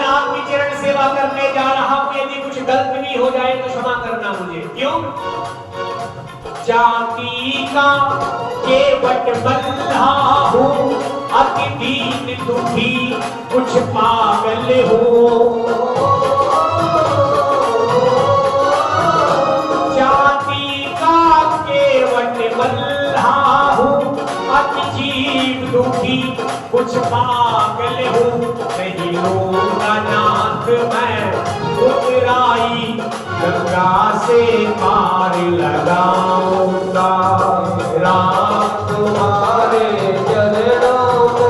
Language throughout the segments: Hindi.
भगवान आपकी चरण सेवा करने जा रहा हूं, यदि कुछ गलत भी हो जाए तो क्षमा करना मुझे। क्यों? जाति का केवट बंधा हूँ, अति दीन दुखी कुछ पागल हो। जाति का केवट बंधा हूँ, अति जीव दुखी कुछ पागल हूँ। नहीं लूंगा नाथ मैं उतराई, गंगा से पार लगाऊंगा। राम तुम्हारे चरणों को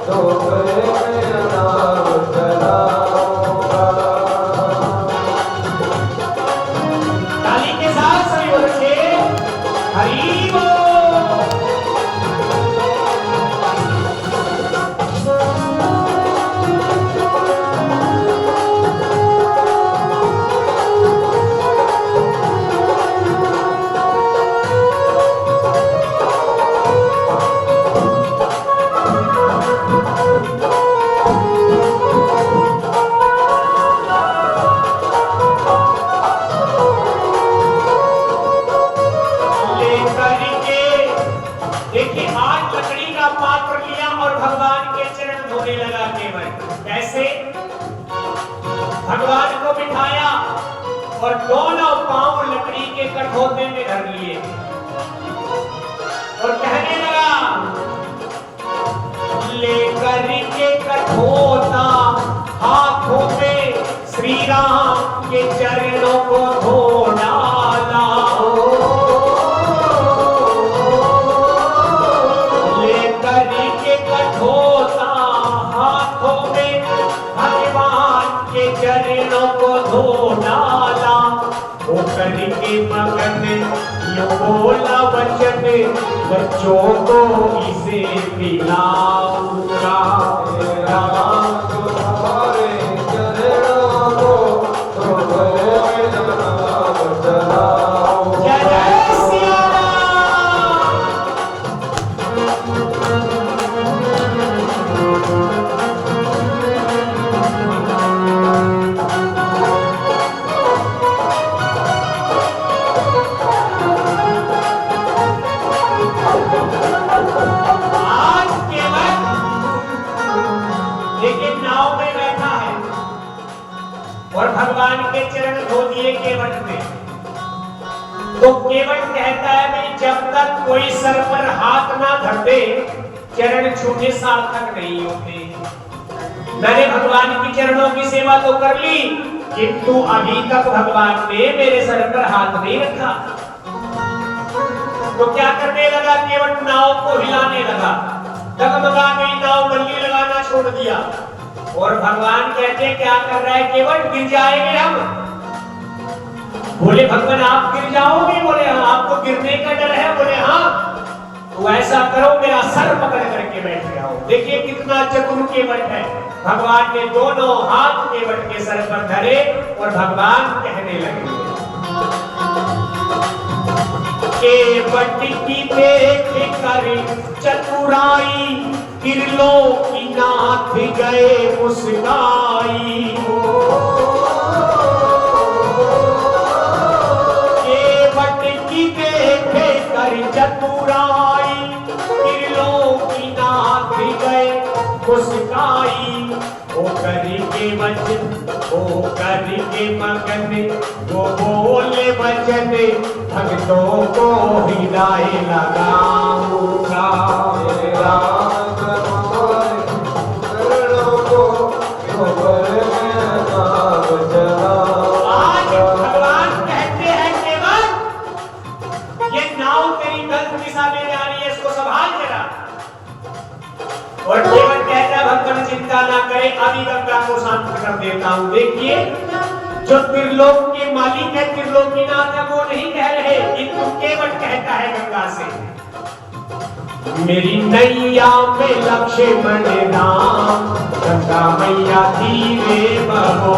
धोखे में नाम चलाऊंगा। ताली के साथ सभी बच्चे हरि बोल। भगवान को बिठाया और दोनों पांव लकड़ी के कठौते में धर लिए और कहने लगा, लेकर के कठौता हाथों में श्री राम के चरणों को धो डाला। लेकर के कठौता हाथों में भगवान के चरणों को धो डाला। वो करके मगन यो बोला वचन, बच्चों को इसे पिलाऊंगा। राम तुम्हारे चरणों को धोखे में नाम चलाऊंगा। जय सिया राम। और भगवान के चरण धो दिए केवट ने, तो केवट कहता है भाई जब तक कोई सर पर हाथ ना धर दे चरण छूने सार्थक नहीं होते। मैंने भगवान की चरणों की सेवा तो कर ली, किंतु अभी तक भगवान ने मेरे सर पर हाथ नहीं रखा। तो क्या करने लगा? केवट नाव को हिलाने लगा, डगमगा गई नाव, बल्ली लगाना छोड़ दिया। और भगवान कहते क्या कर रहा है केवट? गिर जाएंगे हम। बोले भगवान आप गिर जाओगे? बोले हाँ। आपको गिरने का डर है? बोले हाँ। तो ऐसा करो मेरा सर पकड़ करके बैठ जाओ। देखिए कितना चतुर केवट है। भगवान ने दोनों हाथ केवट के सर पर धरे और भगवान कहने लगे, केवट की देख कर चतुराई, त्रिलोकीनाथ गए मुस्काई। केवट की देखे कर चतुराई, त्रिलोकीनाथ गए मुस्काई। ओ करके वचन, ओ करके मगन, वो बोले वचन, भक्तों को हिलाए लगाऊंगा। आज भगवान कहते हैं केवट, ये नाव तेरी गलत दिशा में जा रही है, इसको संभाल जरा। और केवट कहता है भगवान चिंता ना करे, अभी गंगा को शांत कर देता हूं। देखिए जो त्रिलोक के मालिक है, त्रिलोकीनाथ है, वो नहीं कह रहे, किंतु केवट कहता है गंगा से, मेरी नैया में लक्ष्मण राम, गंगा मैया धीरे बहो।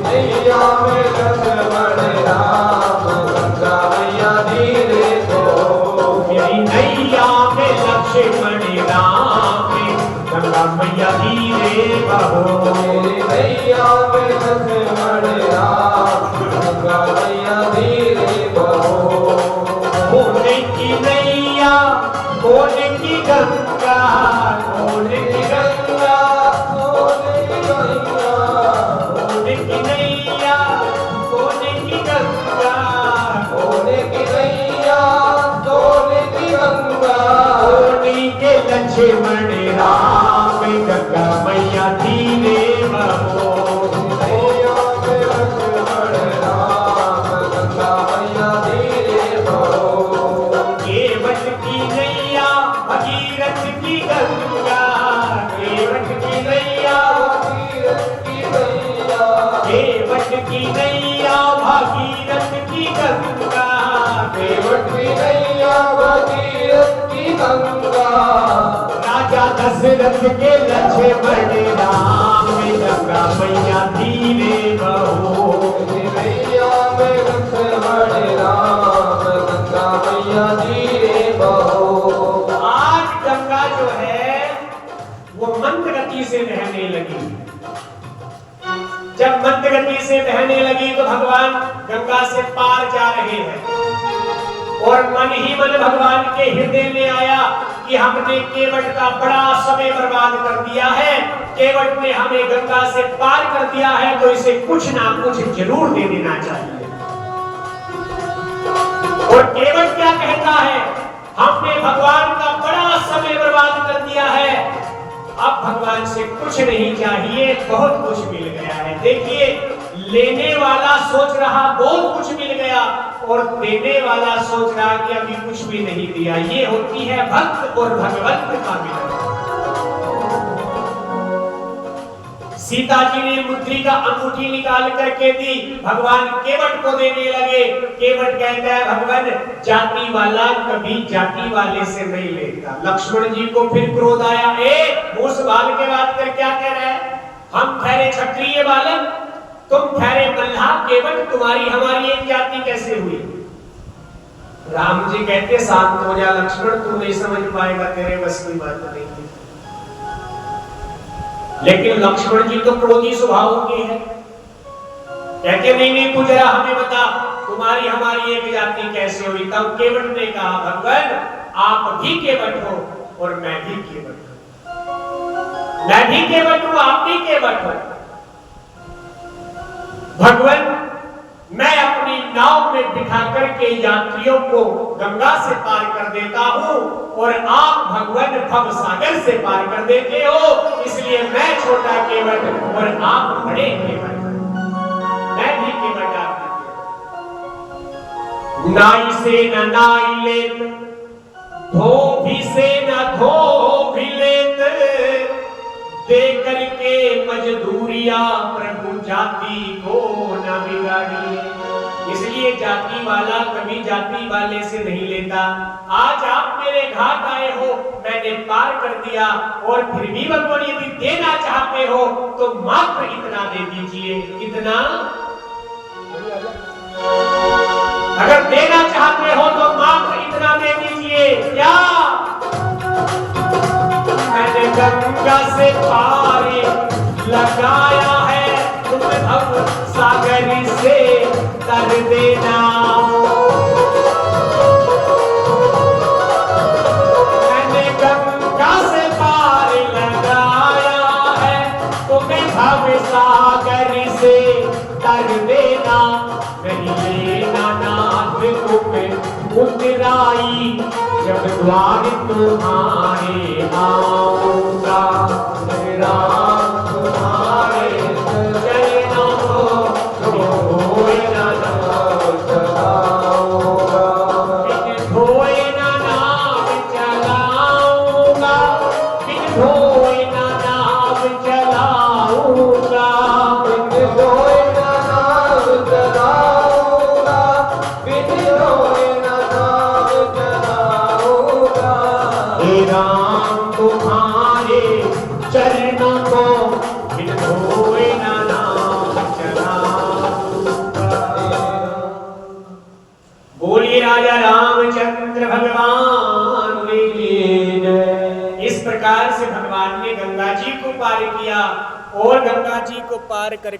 नैया में लक्ष्मण राम, गंगा मैया धीरे बहो। मेरी नैया में लक्ष्मण राम, गंगा मैया धीरे बहो। मेरी नैया में लक्ष्मण राम, गंगा मैया धीरे बहो। होने की नैया होने की गंगा, होने की गंगा, होने की गंगा, होने की नैया होने की गंगा, होने की नैया, होने की गंगा। होने के लक्ष्मण राम, गंगा मैया धीरे बहो। नैया में लक्ष्मण राम, गंगा मैया धीरे बहो। केवट की नैया भगीरथ की गंगा, केवट की नैया, भगीरथ की नैया, केवट की नैया भगीरथ की गंगा, केवट की नैया, भगीरथ की गंगा। राजा दशरथ के लक्ष्मण राम, गंगा मैया धीरे बहो। नैया में लक्ष्मण राम, गंगा मैया धीरे बहो। आज गंगा जो है वो मंद गति से बहने लगी। जब मंद गति से बहने लगी तो भगवान गंगा से पार जा रहे हैं और मन ही मन भगवान के हृदय में आया कि हमने केवट का बड़ा समय बर्बाद कर दिया है, केवट ने हमें गंगा से पार कर दिया है, तो इसे कुछ ना कुछ जरूर दे देना चाहिए। और केवट क्या कहता है, हमने भगवान का बड़ा समय बर्बाद कर दिया है, अब भगवान से कुछ नहीं चाहिए, बहुत कुछ मिल गया है। देखिए, लेने वाला सोच रहा बहुत कुछ मिल गया और देने वाला सोच रहा कि अभी कुछ भी नहीं दिया। ये होती है भक्त और भगवंत का मिलन। सीता जी ने मुद्रिका अंगूठी निकाल करके दी, भगवान केवट को देने लगे। केवट कहता है, भगवान जाति वाला कभी जाति वाले से नहीं लेता। लक्ष्मण जी को फिर क्रोध आया, मुंह संभाल के बात कर, क्या कह रहा है? हम ठहरे क्षत्रिय बालक, तुम ठहरे मल्लाह, केवट तुम्हारी हमारी एक जाति कैसे हुई? राम जी कहते, शांत हो जा लक्ष्मण, तू नहीं समझ पाएगा, तेरे बस की बात नहीं है। लेकिन लक्ष्मण जी तो क्रोधी स्वभाव के हैं, कहते नहीं तू जरा हमें बता, तुम्हारी हमारी एक जाति कैसे हुई? तब केवट ने कहा, भगवान आप भी केवट हो और मैं भी केवट हूं, मैं भी केवट हूं, आप भी केवट हो। भगवान मैं अपनी नाव में बिठा करके यात्रियों को गंगा से पार कर देता हूं और आप भगवान भव सागर से पार कर देते हो, इसलिए मैं छोटा केवट और आप बड़े केवट। मैं भी केवट, आप भी। नाई से न नाई लेत, धोबी से न धोबी लेत, दे करके मजदूरिया प्रभु जाति को न बिगाड़िए। इसलिए जाति वाला कभी जाति वाले से नहीं लेता। आज आप मेरे घाट आए हो, मैंने पार कर दिया, और फिर भी भगवान यदि देना चाहते हो तो मात्र इतना दे दीजिए। कितना? अगर देना चाहते हो तो मात्र इतना दे दीजिए। क्या? मैंने गंगा से पार लगाया है, तुम अब सागर से कर देना। मैंने गंगा से पार लगाया है, तुम्हें भव सागर से कर देना। नहीं लेना नाथ तुम उतराई, जब द्वार तुम्हारे आऊंगा। राम तुम्हारे चरणों को धोए ना नाव चलाऊंगा, धोए ना नाव चलाऊंगा, धोए ना नाव चलाऊंगा, धोए ना नाव चलाऊंगा, धोए ना नाव चलाऊंगा। हे राम तुम्हारे चरणों को धोए ना नाव चलाऊंगा। बोलिए राजा रामचंद्र भगवान की जय। इस प्रकार प्रकार से भगवान ने गंगा जी को पार किया और गंगा जी को पार करके